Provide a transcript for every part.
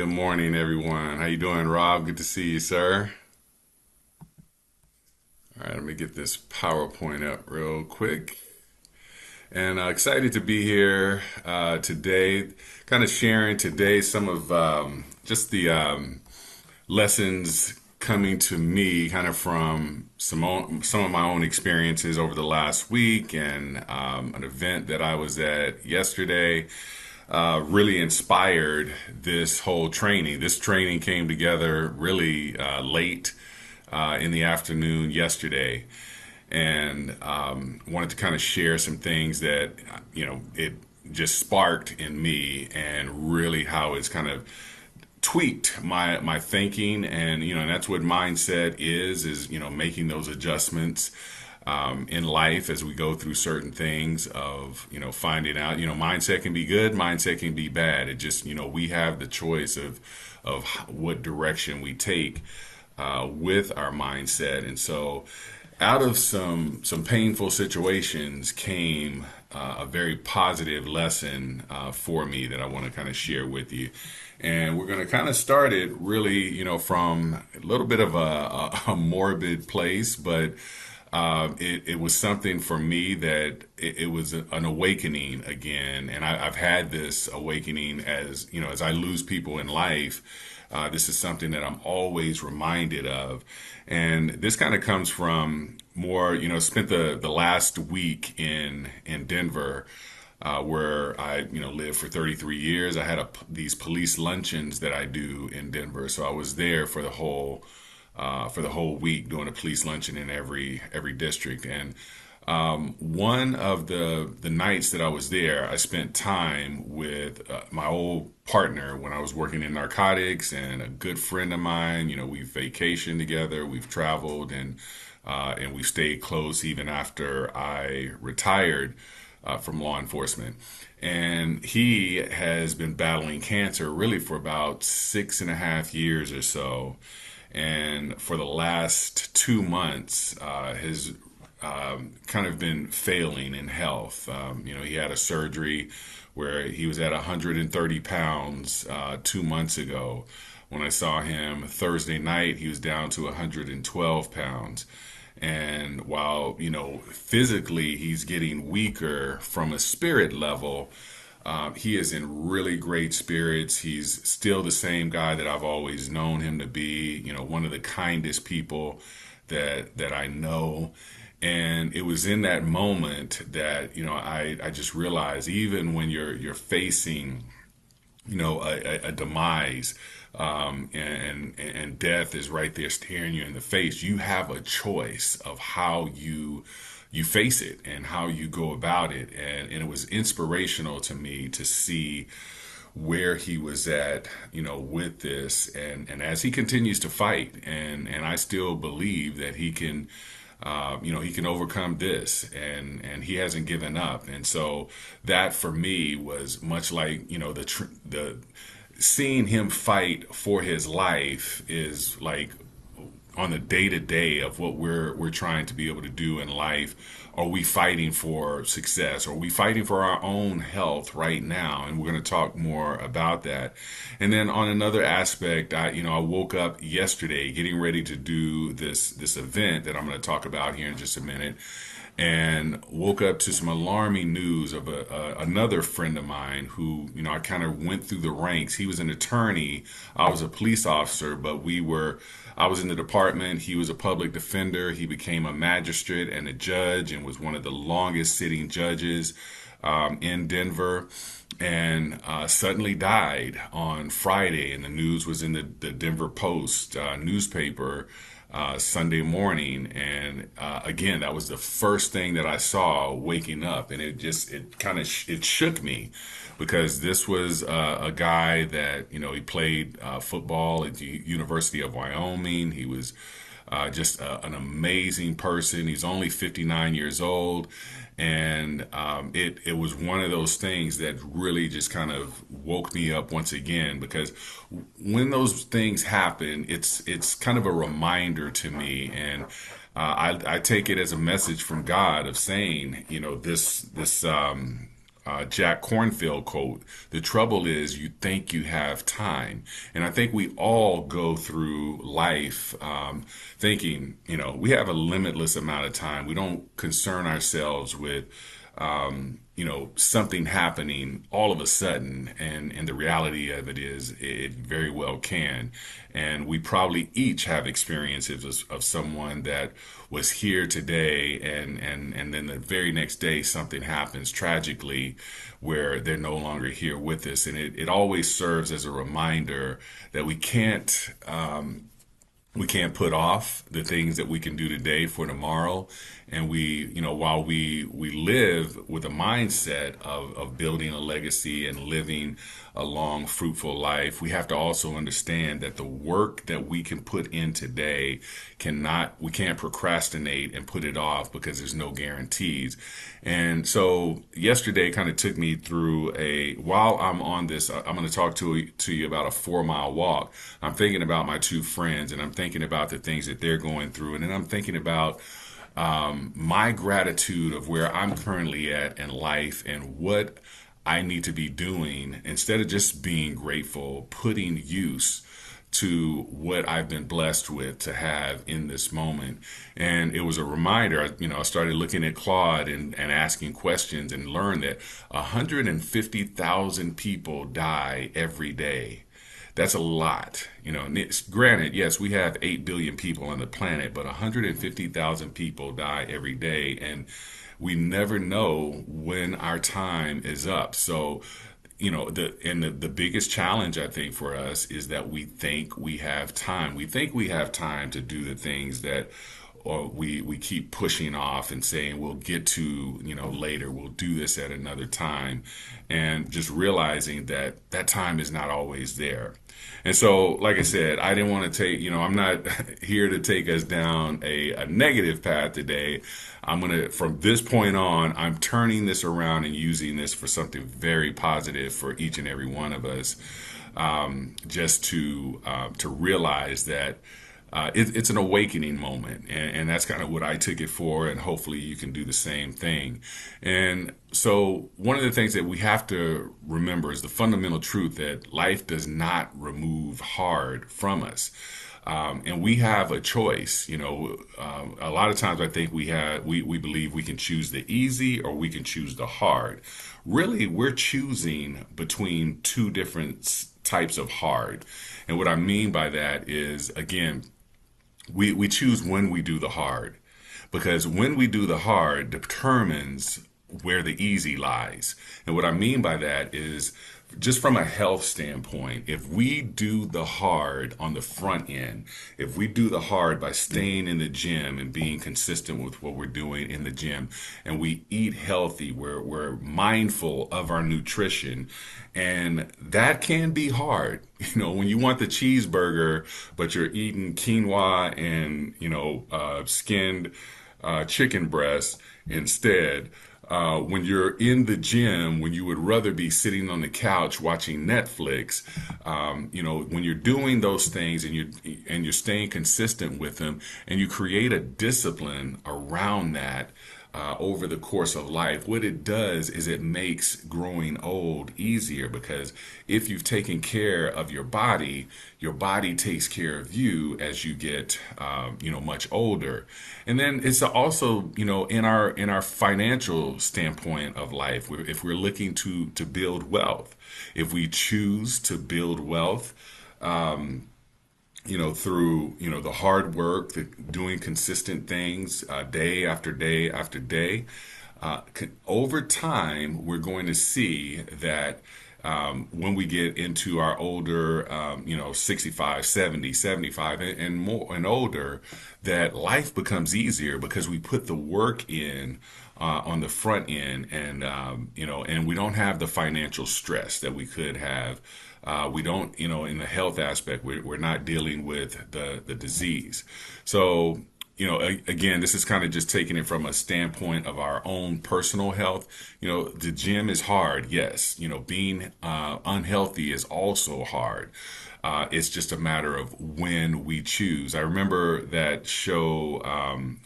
Good morning, everyone. How you doing, Rob? Good to see you, sir. All right, let me get this PowerPoint up real quick. And excited to be here today, kind of sharing today some of just the lessons coming to me kind of from some of my own experiences over the last week and an event that I was at yesterday really inspired this whole training. This training came together really late in the afternoon yesterday, and wanted to kind of share some things that it just sparked in me, and really how it's kind of tweaked my thinking. And and that's what mindset is making those adjustments in life as we go through certain things of finding out mindset can be good, mindset can be bad. It just we have the choice of what direction we take with our mindset. And so out of some painful situations came a very positive lesson for me that I want to kind of share with you. And we're going to kind of start it really, from a little bit of a morbid place, but it was something for me that it was an awakening again. And I've had this awakening as I lose people in life. This is something that I'm always reminded of. And this kind of comes from more, spent the last week in Denver, where I, lived for 33 years. I had these police luncheons that I do in Denver. So I was there for the whole week doing a police luncheon in every district. And one of the nights that I was there, I spent time with my old partner when I was working in narcotics, and a good friend of mine. We've vacationed together, we've traveled, and we've stayed close even after I retired from law enforcement. And he has been battling cancer really for about 6.5 years or so. And for the last 2 months, has kind of been failing in health. He had a surgery where he was at 130 pounds 2 months ago. When I saw him Thursday night, he was down to 112 pounds. And while, physically he's getting weaker from a spirit level, he is in really great spirits. He's still the same guy that I've always known him to be, one of the kindest people that I know. And it was in that moment that, I just realized, even when you're facing, a demise, and death is right there staring you in the face, you have a choice of how you face it and how you go about it. And it was inspirational to me to see where he was at, with this. And as he continues to fight, and I still believe that he can, he can overcome this, and he hasn't given up. And so that for me was much like, the seeing him fight for his life is like on the day to day of what we're trying to be able to do in life. Are we fighting for success? Are we fighting for our own health right now? And we're going to talk more about that. And then on another aspect, I woke up yesterday getting ready to do this event that I'm going to talk about here in just a minute, and woke up to some alarming news of another friend of mine who, I kind of went through the ranks. He was an attorney. I was a police officer, but I was in the department. He was a public defender. He became a magistrate and a judge, and was one of the longest sitting judges in Denver, and suddenly died on Friday. And the news was in the Denver Post newspaper Sunday morning. And again, that was the first thing that I saw waking up, and it shook me, because this was a guy that he played football at the University of Wyoming. He was just an amazing person. He's only 59 years old. And it was one of those things that really just kind of woke me up once again, because when those things happen, it's kind of a reminder to me. And I take it as a message from God of saying, this Jack Cornfield quote. The trouble is you think you have time. And I think we all go through life thinking, we have a limitless amount of time. We don't concern ourselves with something happening all of a sudden. And the reality of it is it very well can. And we probably each have experiences of someone that was here today and then the very next day something happens tragically where they're no longer here with us. And it always serves as a reminder that we can't put off the things that we can do today for tomorrow. And while we live with a mindset of building a legacy and living a long, fruitful life, we have to also understand that the work that we can put in today we can't procrastinate and put it off because there's no guarantees. And so yesterday kind of took me through while I'm on this, I'm going to talk to you about a 4 mile walk. I'm thinking about my two friends and I'm thinking about the things that they're going through. And then I'm thinking about my gratitude of where I'm currently at in life and what I need to be doing instead of just being grateful, putting use to what I've been blessed with to have in this moment. And it was a reminder, I started looking at Claude and asking questions and learned that 150,000 people die every day. That's a lot. Granted, yes, we have 8 billion people on the planet, but 150,000 people die every day. And we never know when our time is up. So, the biggest challenge I think for us is that we think we have time. We think we have time to do the things that or we keep pushing off and saying we'll get to later, we'll do this at another time, and just realizing that that time is not always there. And so, like I said, I didn't want to I'm not here to take us down a negative path today. From this point on, I'm turning this around and using this for something very positive for each and every one of us. Just to realize that it's an awakening moment, and that's kind of what I took it for, and hopefully you can do the same thing. And so one of the things that we have to remember is the fundamental truth that life does not remove hard from us. And we have a choice. A lot of times I think we believe we can choose the easy or we can choose the hard. Really, we're choosing between two different types of hard. And what I mean by that is, again, we choose when we do the hard, because when we do the hard determines where the easy lies. And what I mean by that is, just from a health standpoint, if we do the hard on the front end, if we do the hard by staying in the gym and being consistent with what we're doing in the gym, and we eat healthy, we're mindful of our nutrition, and that can be hard. When you want the cheeseburger, but you're eating quinoa and, skinned chicken breast instead. When you're in the gym, when you would rather be sitting on the couch watching Netflix, when you're doing those things and you're staying consistent with them, and you create a discipline around that over the course of life, what it does is it makes growing old easier, because if you've taken care of your body takes care of you as you get much older. And then it's also in our financial standpoint of life, if we're looking to build wealth, if we choose to build wealth through the hard work, doing consistent things day after day after day, over time we're going to see that when we get into our older, 65, 70, 75 and more and older, that life becomes easier because we put the work in on the front end, and we don't have the financial stress that we could have. We don't, in the health aspect, we're not dealing with the disease. So, again, this is kind of just taking it from a standpoint of our own personal health. The gym is hard, yes. Being unhealthy is also hard. It's just a matter of when we choose. I remember that show,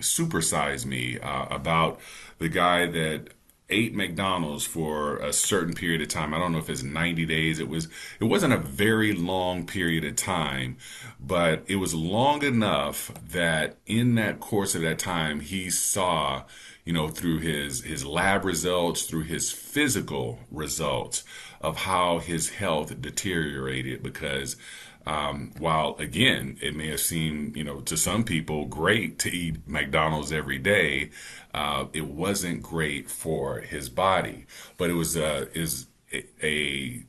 Super Size Me, about the guy that ate McDonald's for a certain period of time. I don't know if it's 90 days. It wasn't a very long period of time, but it was long enough that in that course of that time he saw, through his lab results, through his physical results of how his health deteriorated because while again, it may have seemed, to some people great to eat McDonald's every day, it wasn't great for his body. But it was is a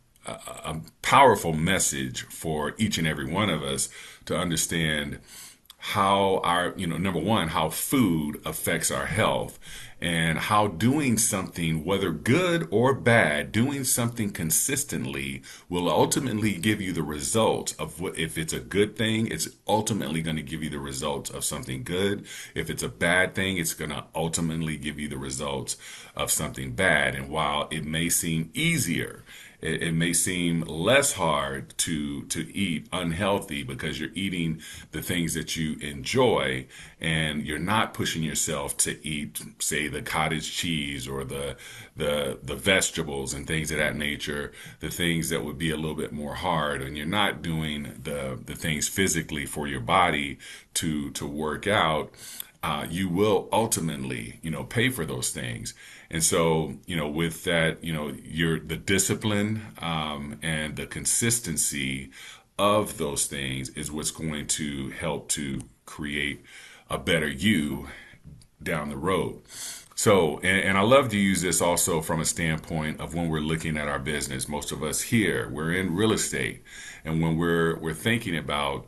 powerful message for each and every one of us to understand how our, number one, how food affects our health and how doing something, whether good or bad, doing something consistently will ultimately give you the results of what, if it's a good thing, it's ultimately going to give you the results of something good. If it's a bad thing, it's going to ultimately give you the results of something bad. And while it may seem easier, it may seem less hard to eat unhealthy because you're eating the things that you enjoy and you're not pushing yourself to eat, say, the cottage cheese or the vegetables and things of that nature, the things that would be a little bit more hard, and you're not doing the things physically for your body to work out. You will ultimately, pay for those things. And so, with that, the discipline and the consistency of those things is what's going to help to create a better you down the road. So, and I love to use this also from a standpoint of when we're looking at our business. Most of us here, we're in real estate, and when we're thinking about,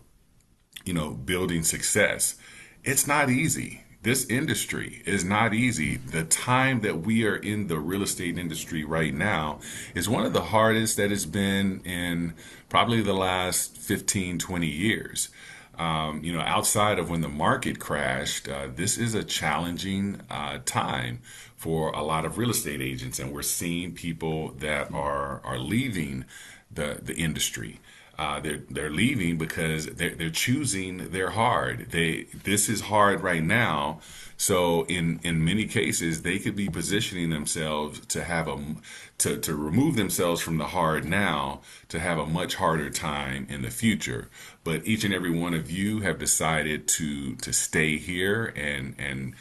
building success, it's not easy. This industry is not easy. The time that we are in the real estate industry right now is one of the hardest that it's been in probably the last 15, 20 years. Outside of when the market crashed, this is a challenging time for a lot of real estate agents, and we're seeing people that are leaving the industry. They're leaving because they're choosing their hard. This is hard right now. So in many cases, they could be positioning themselves to have to remove themselves from the hard now to have a much harder time in the future. But each and every one of you have decided to stay here and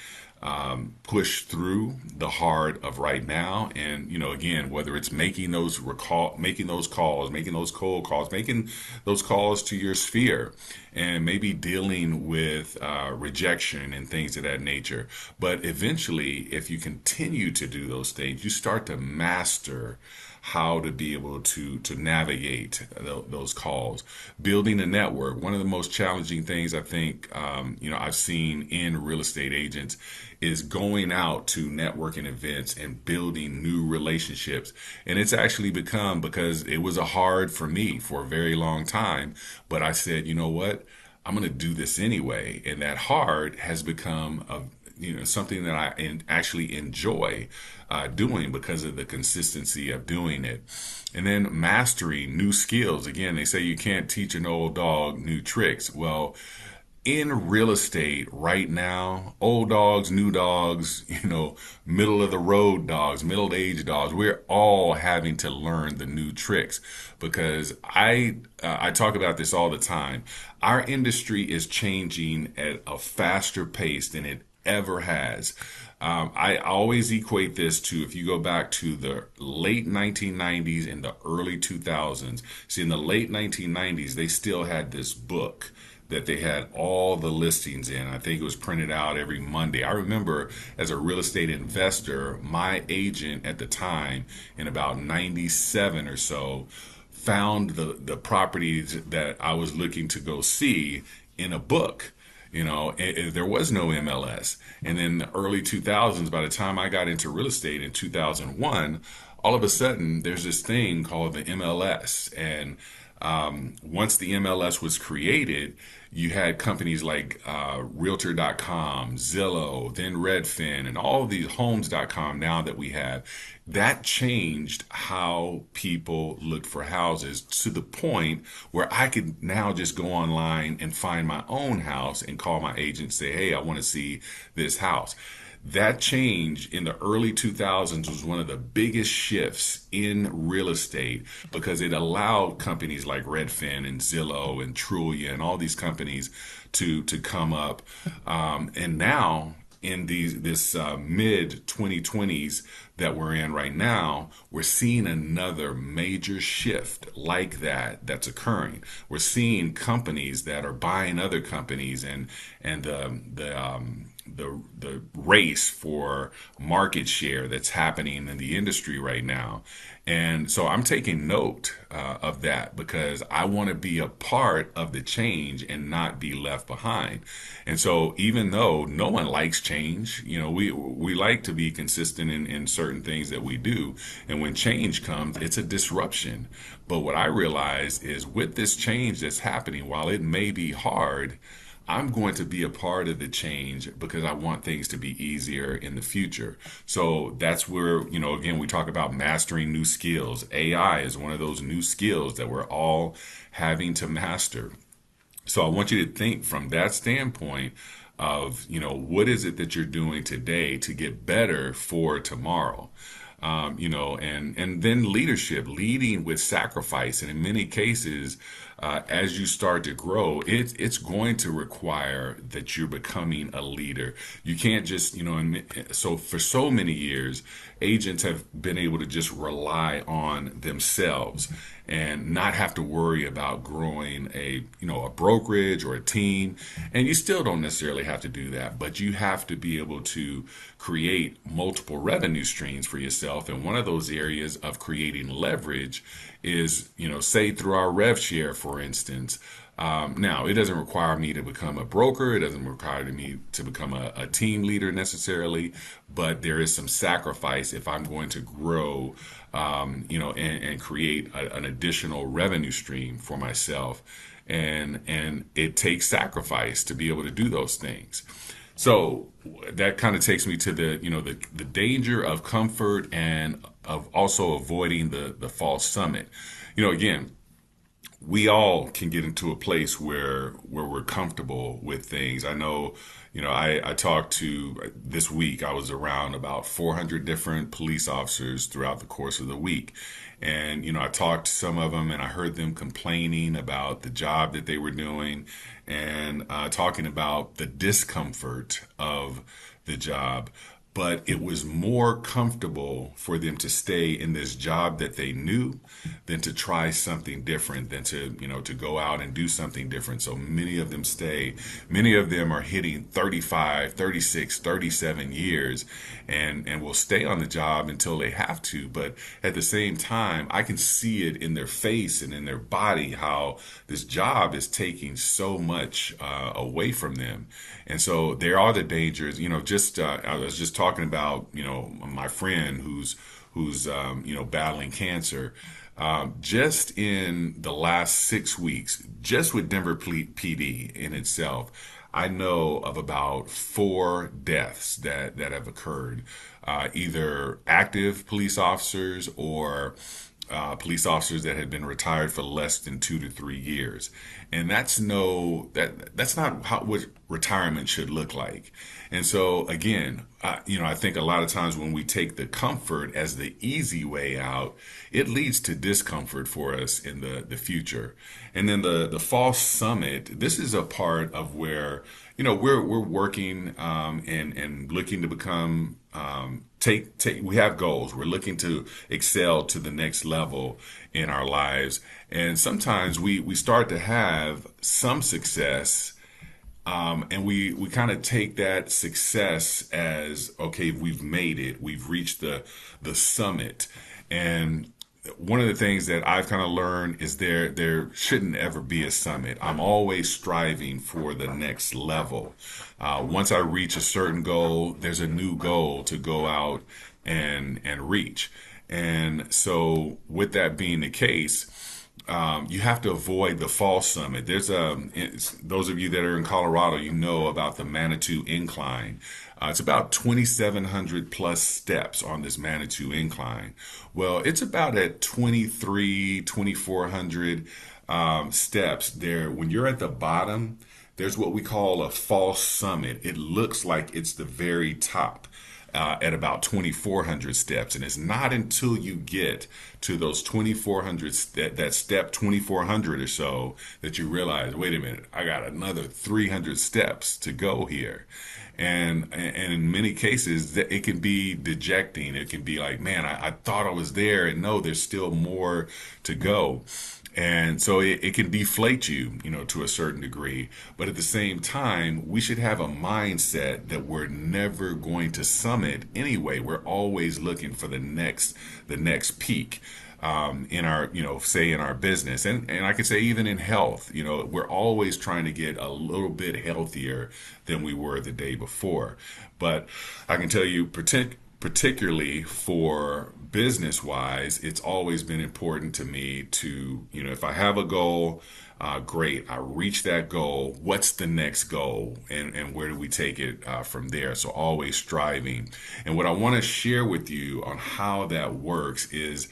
push through the hard of right now. And, again, whether it's making those calls, making those cold calls, making those calls to your sphere, and maybe dealing with rejection and things of that nature. But eventually, if you continue to do those things, you start to master how to be able to navigate those calls. Building a network, one of the most challenging things I think I've seen in real estate agents is going out to networking events and building new relationships. And it's actually become, because it was hard for me for a very long time, but I said, you know what, I'm going to do this anyway. And that hard has become something that I actually enjoy doing because of the consistency of doing it. And then mastering new skills. Again, they say you can't teach an old dog new tricks. Well, in real estate right now, old dogs, new dogs, middle of the road dogs, middle-aged dogs, we're all having to learn the new tricks, because I talk about this all the time. Our industry is changing at a faster pace than it ever has. I always equate this to, if you go back to the late 1990s and the early 2000s. See, in the late 1990s, they still had this book that they had all the listings in. I think it was printed out every Monday. I remember as a real estate investor, my agent at the time in about 97 or so found the properties that I was looking to go see in a book. There was no MLS. And then the early 2000s, by the time I got into real estate in 2001, all of a sudden there's this thing called the MLS. And once the MLS was created, you had companies like Realtor.com, Zillow, then Redfin, and all of these Homes.com now that we have. That changed how people look for houses, to the point where I could now just go online and find my own house and call my agent and say, hey, I want to see this house. That change in the early 2000s was one of the biggest shifts in real estate because it allowed companies like Redfin and Zillow and Trulia and all these companies to come up. And now in this mid 2020s that we're in right now, we're seeing another major shift like that's occurring. We're seeing companies that are buying other companies, and the race for market share that's happening in the industry right now. And so I'm taking note of that because I want to be a part of the change and not be left behind. And so even though no one likes change, we like to be consistent in certain things that we do. And when change comes, it's a disruption. But what I realize is with this change that's happening, while it may be hard, I'm going to be a part of the change because I want things to be easier in the future. So that's where, again, we talk about mastering new skills. AI is one of those new skills that we're all having to master. So I want you to think from that standpoint of, what is it that you're doing today to get better for tomorrow? And then leadership, leading with sacrifice. And in many cases, as you start to grow, it's going to require that you're becoming a leader. You can't just, so for so many years, agents have been able to just rely on themselves and not have to worry about growing a brokerage or a team. And you still don't necessarily have to do that, but you have to be able to create multiple revenue streams for yourself. And one of those areas of creating leverage is, say through our rev share, for instance. Now, it doesn't require me to become a broker. It doesn't require me to become a team leader necessarily, but there is some sacrifice if I'm going to grow, and create an additional revenue stream for myself. And it takes sacrifice to be able to do those things. So that kind of takes me to the danger of comfort and of also avoiding the false summit. Again, we all can get into a place where we're comfortable with things. I know, I talked to this week, I was around about 400 different police officers throughout the course of the week. And, I talked to some of them and I heard them complaining about the job that they were doing and talking about the discomfort of the job. But it was more comfortable for them to stay in this job that they knew than to try something different, than to go out and do something different. So many of them stay. Many of them are hitting 35, 36, 37 years and will stay on the job until they have to. But at the same time, I can see it in their face and in their body how this job is taking so much away from them. And so there are the dangers, I was just talking about, my friend who's battling cancer. Just in the last 6 weeks, just with Denver PD in itself, I know of about 4 deaths that have occurred, either active police officers or police officers that had been retired for less than 2 to 3 years. And that's not what retirement should look like. And so again, I think a lot of times when we take the comfort as the easy way out, it leads to discomfort for us in the future. And then the false summit, this is a part of where, we're working and looking to become we have goals. We're looking to excel to the next level in our lives. And sometimes we start to have some success, and we kind of take that success as, okay, we've made it. We've reached the summit. And one of the things that I've kind of learned is there shouldn't ever be a summit. I'm always striving for the next level. Once I reach a certain goal, there's a new goal to go out and reach. And so with that being the case, you have to avoid the false summit. There's those of you that are in Colorado, about the Manitou Incline. It's about 2,700 plus steps on this Manitou Incline. Well, it's about at 2,400 steps there. When you're at the bottom, there's what we call a false summit. It looks like it's the very top. At about 2,400 steps. And it's not until you get to those 2,400, that step 2,400 or so, that you realize, wait a minute, I got another 300 steps to go here. And in many cases, it can be dejecting. It can be like, man, I thought I was there, and no, there's still more to go. And so it can deflate you, to a certain degree. But at the same time, we should have a mindset that we're never going to summit anyway. We're always looking for the next peak. In our, say in our business, and I could say even in health, we're always trying to get a little bit healthier than we were the day before. But I can tell you, particularly for business wise, it's always been important to me to, if I have a goal, great, I reach that goal. What's the next goal, and where do we take it from there? So always striving. And what I want to share with you on how that works is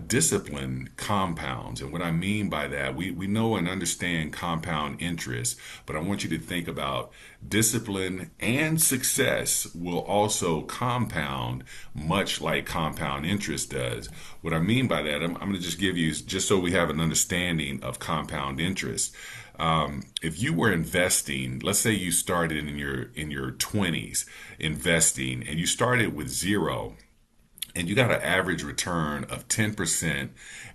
discipline compounds. And what I mean by that, we know and understand compound interest, but I want you to think about discipline and success will also compound much like compound interest does. What I mean by that, I'm going to just give you, just so we have an understanding of compound interest. If you were investing, let's say you started in your 20s investing, and you started with zero, and you got an average return of 10%,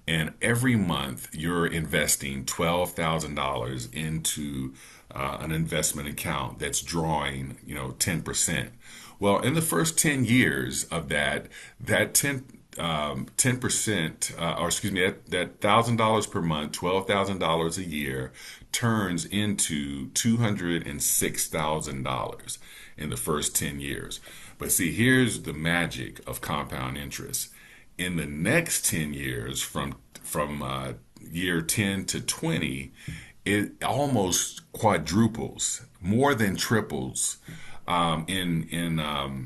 and every month you're investing $12,000 into an investment account that's drawing, 10%. Well, in the first 10 years of that 10%, or excuse me, that $1,000 per month, $12,000 a year, turns into $206,000 in the first 10 years. But see, here's the magic of compound interest. In the next 10 years, from year 10 to 20, it almost quadruples, more than triples, in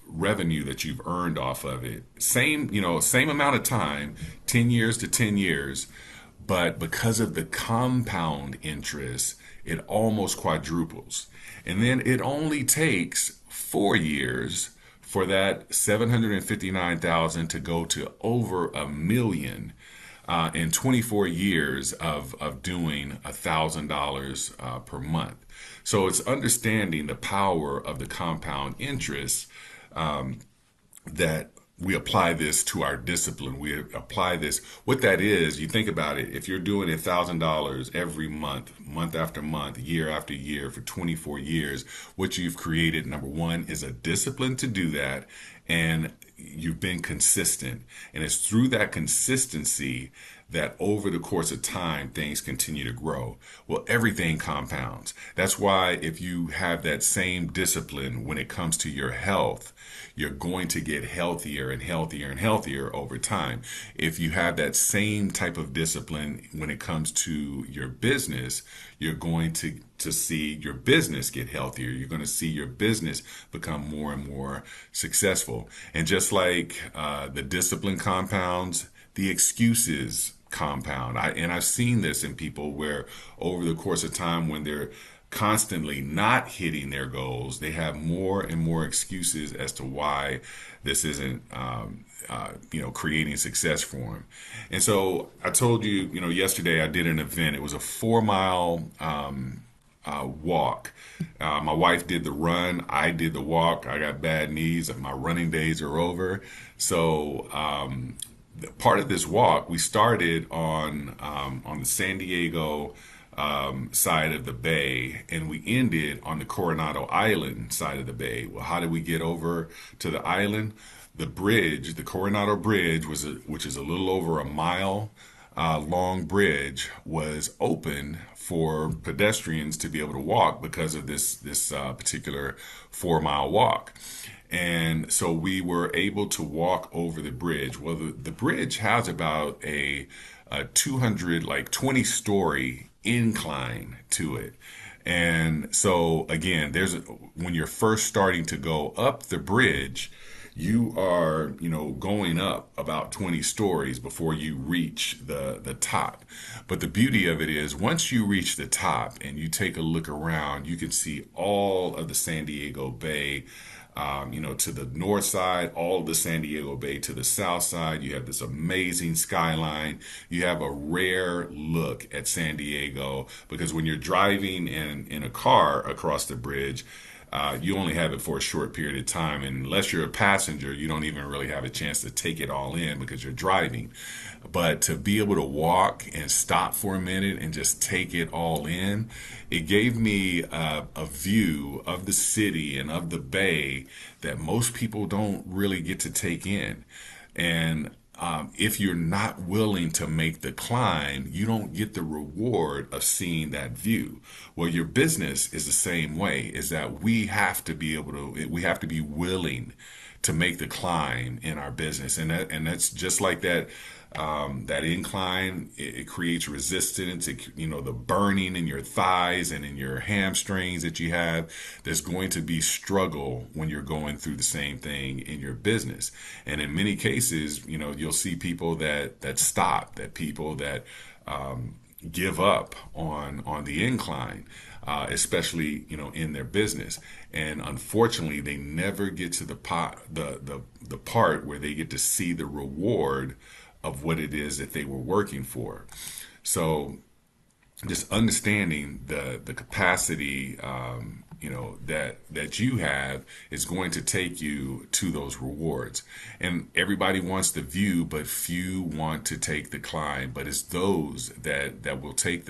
revenue that you've earned off of it. Same amount of time, 10 years to 10 years, but because of the compound interest, it almost quadruples. And then it only takes 4 years for that 759,000 to go to over a million, in 24 years of doing $1,000 per month. So it's understanding the power of the compound interest, that we apply this to our discipline. We apply this. What that is, you think about it. If you're doing $1,000 every month, month after month, year after year for 24 years, what you've created, number one, is a discipline to do that. And you've been consistent. And it's through that consistency that over the course of time, things continue to grow. Well, everything compounds. That's why if you have that same discipline when it comes to your health, you're going to get healthier and healthier and healthier over time. If you have that same type of discipline when it comes to your business, you're going to see your business get healthier. You're going to see your business become more and more successful. And just like the discipline compounds, the excuses compound. I've seen this in people where over the course of time, when they're constantly not hitting their goals, they have more and more excuses as to why this isn't creating success for them. And so I told you, yesterday I did an event. It was a 4-mile walk. My wife did the run. I did the walk. I got bad knees. My running days are over. So part of this walk, we started on the San Diego side of the bay, and we ended on the Coronado Island side of the bay. Well, how did we get over to the island? The bridge, the Coronado Bridge, which is a little over a mile long bridge, was open for pedestrians to be able to walk because of this particular 4-mile walk. And so we were able to walk over the bridge. Well, the bridge has about a 20-story incline to it. And so again, when you're first starting to go up the bridge, you are, going up about 20 stories before you reach the top. But the beauty of it is once you reach the top and you take a look around, you can see all of the San Diego Bay. To the north side, all of the San Diego Bay to the south side. You have this amazing skyline. You have a rare look at San Diego because when you're driving in a car across the bridge, you only have it for a short period of time. And unless you're a passenger, you don't even really have a chance to take it all in because you're driving. But to be able to walk and stop for a minute and just take it all in, it gave me a view of the city and of the bay that most people don't really get to take in. And if you're not willing to make the climb, you don't get the reward of seeing that view. Well, your business is the same way, is that we have to be willing to make the climb in our business. And that's just like that. That incline, it creates resistance. The burning in your thighs and in your hamstrings that you have. There's going to be struggle when you're going through the same thing in your business. And in many cases, you'll see people that stop, that people that give up on the incline. Especially in their business, and unfortunately, they never get to the part where they get to see the reward of what it is that they were working for. So, just understanding the capacity, that you have is going to take you to those rewards. And everybody wants the view, but few want to take the climb. But it's those that will take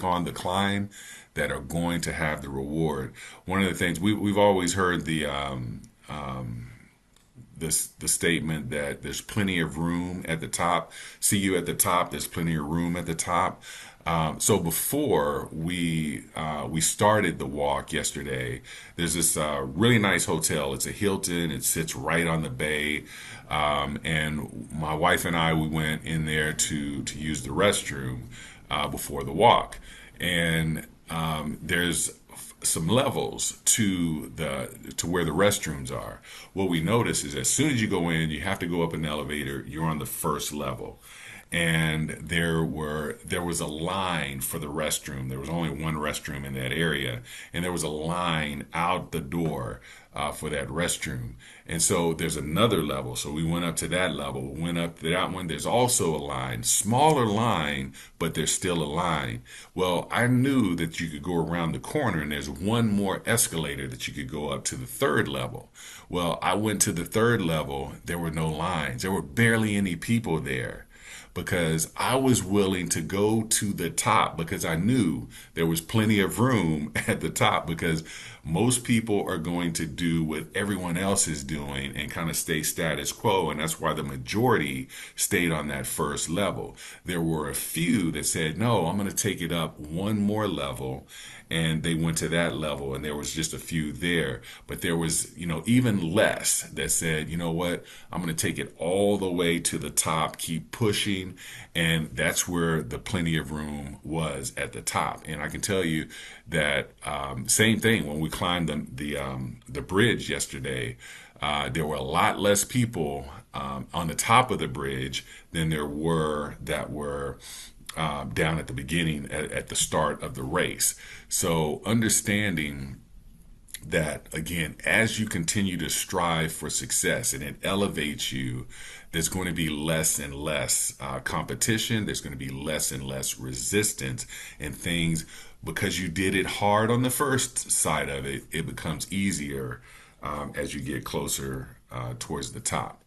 on the climb that are going to have the reward. One of the things we've always heard the statement that there's plenty of room at the top. See you at the top. There's plenty of room at the top. So before we started the walk yesterday, there's this really nice hotel. It's a Hilton. It sits right on the bay. And my wife and I, we went in there to use the restroom before the walk. And there's some levels to where the restrooms are. What we notice is as soon as you go in, you have to go up an elevator. You're on the first level. And there was a line for the restroom. There was only one restroom in that area, and there was a line out the door for that restroom. And so there's another level. So we went up to that level. We went up to that one. There's also a line, smaller line, but there's still a line. Well, I knew that you could go around the corner, and there's one more escalator that you could go up to the third level. Well, I went to the third level. There were no lines. There were barely any people there, because I was willing to go to the top because I knew there was plenty of room at the top, because most people are going to do what everyone else is doing and kind of stay status quo. And that's why the majority stayed on that first level. There were a few that said, no, I'm going to take it up one more level. And they went to that level, and there was just a few there. But there was, even less that said, you know what, I'm going to take it all the way to the top, keep pushing. And that's where the plenty of room was, at the top. And I can tell you that same thing when we climbed the bridge yesterday. There were a lot less people on the top of the bridge than there were that were down at the beginning, at the start of the race. So understanding that, again, as you continue to strive for success and it elevates you, there's going to be less and less competition. There's going to be less and less resistance, and things, because you did it hard on the first side of it, it becomes easier as you get closer towards the top.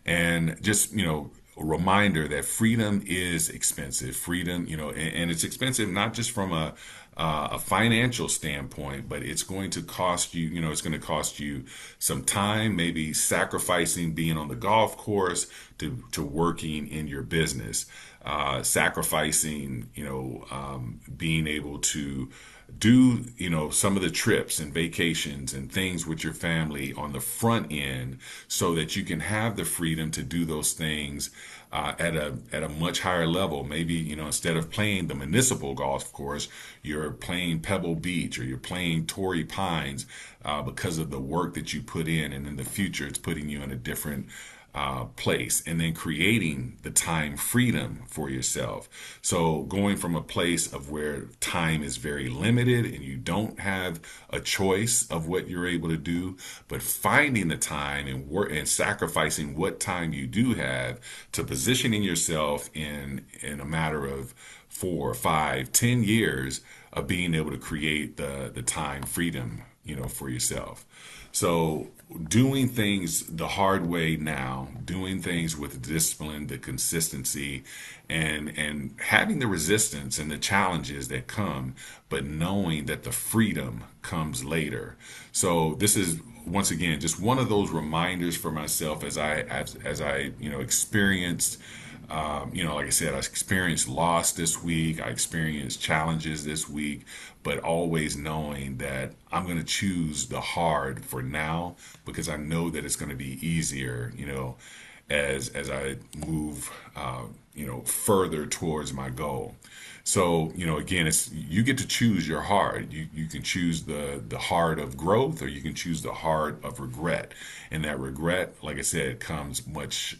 And just, a reminder that freedom is expensive. Freedom, and it's expensive not just from a financial standpoint, but it's going to cost you, it's going to cost you some time, maybe sacrificing being on the golf course to working in your business, sacrificing, being able to do, some of the trips and vacations and things with your family on the front end so that you can have the freedom to do those things at a much higher level. Maybe, instead of playing the municipal golf course, you're playing Pebble Beach or you're playing Torrey Pines because of the work that you put in. And in the future, it's putting you in a different place, and then creating the time freedom for yourself. So going from a place of where time is very limited and you don't have a choice of what you're able to do, but finding the time and work and sacrificing what time you do have to positioning yourself in a matter of 4, 5, 10 years of being able to create the time freedom, for yourself. So doing things the hard way now, doing things with discipline, the consistency, and having the resistance and the challenges that come, but knowing that the freedom comes later. So this is, once again, just one of those reminders for myself as I experienced. Like I said, I experienced loss this week. I experienced challenges this week, but always knowing that I'm going to choose the hard for now because I know that it's going to be easier, as I move, further towards my goal. So, again, you get to choose your hard. You can choose the hard of growth, or you can choose the hard of regret. And that regret, like I said, comes much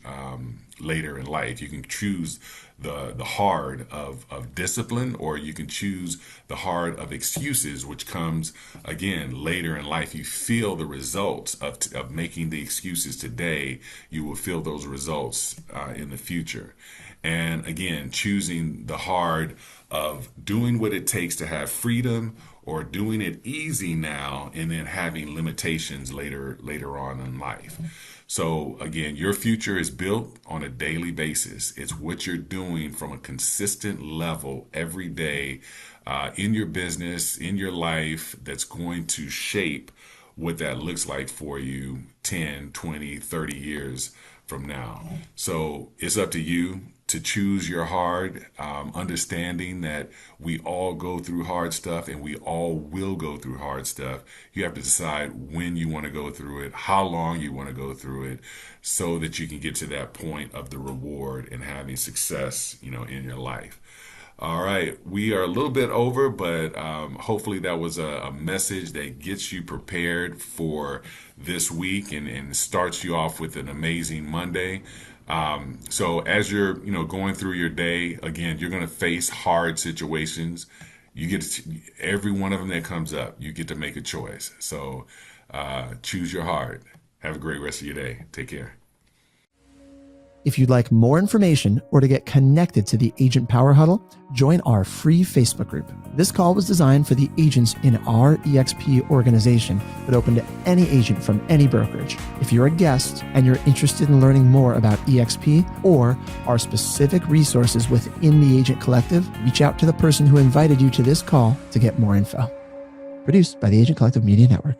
later in life. You can choose the hard of discipline, or you can choose the hard of excuses, which comes again later in life. You feel the results of making the excuses today. You will feel those results in the future. And again, choosing the hard of doing what it takes to have freedom, or doing it easy now and then having limitations later on in life. So again, your future is built on a daily basis. It's what you're doing from a consistent level every day in your business, in your life, that's going to shape what that looks like for you 10, 20, 30 years from now. So it's up to you to choose your hard, understanding that we all go through hard stuff and we all will go through hard stuff. You have to decide when you want to go through it, how long you want to go through it, so that you can get to that point of the reward and having success, in your life. All right, we are a little bit over, but hopefully that was a message that gets you prepared for this week and starts you off with an amazing Monday. So as you're, going through your day, again, you're going to face hard situations. You get every one of them that comes up, you get to make a choice. So choose your hard. Have a great rest of your day. Take care. If you'd like more information or to get connected to the Agent Power Huddle, join our free Facebook group. This call was designed for the agents in our EXP organization, but open to any agent from any brokerage. If you're a guest and you're interested in learning more about EXP or our specific resources within the Agent Collective, reach out to the person who invited you to this call to get more info. Produced by the Agent Collective Media Network.